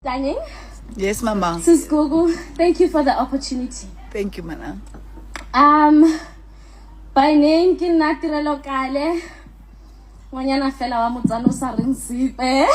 Dining. Yes, Mama. Sis Gugu, thank you for the opportunity. Thank you, Mana. By name ke nna Tirelo Kale. Ngwanyana fela wa Motsana o sa reng sepe.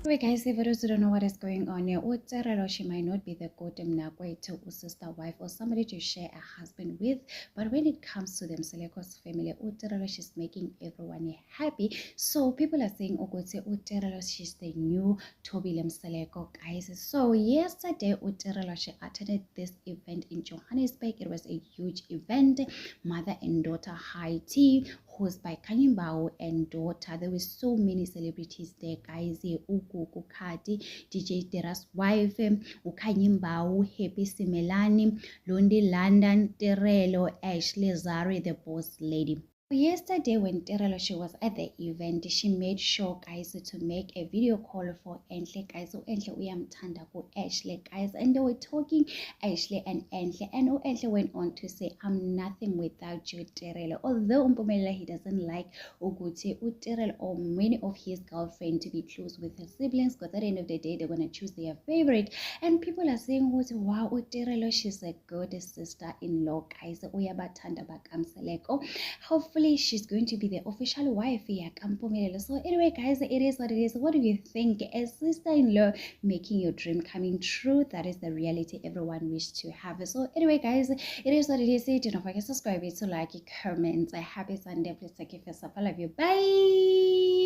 Anyway, guys, for those who don't know what is going on here, Uterelo, she might not be the good to sister, wife, or somebody to share a husband with. But when it comes to them, Seleko's family, Uterelo, she's making everyone happy. So people are saying, Uterelo, she's the new Toby Seleko, guys. So yesterday, Uterelo, she attended this event in Johannesburg. It was a huge event, mother and daughter high tea, hosted by Kanyimbao and daughter. There were so many celebrities there, guys. Ugu Kati, DJ Tera's wife, Ukanyimbao, Happy Simelani, Lundi London, Terelo, Ashley Zari, the boss lady. Yesterday when Tirelo, she was at the event, she made sure, guys, to make a video call for Enhle, guys. So Enhle uyamthanda ku Ashley, guys, and they were talking, Ashley and Enhle, and Enhle went on to say, I'm nothing without you, Tirelo. Although Mpumelelo, he doesn't like Uguti, Tirelo, or many of his girlfriends to be close with her siblings, because at the end of the day, they're going to choose their favorite. And people are saying, wow, Tirelo, she's a good sister-in-law, guys. Uyabathanda bakamseleko. Hopefully she's going to be the official wife. So anyway, guys, it is what it is. What do you think? A sister-in-law making your dream coming true? That is the reality everyone wishes to have. So anyway, guys, it is what it is. Do not forget to subscribe, to like, comment. Happy Sunday. Please take care of yourself. I love you. Bye.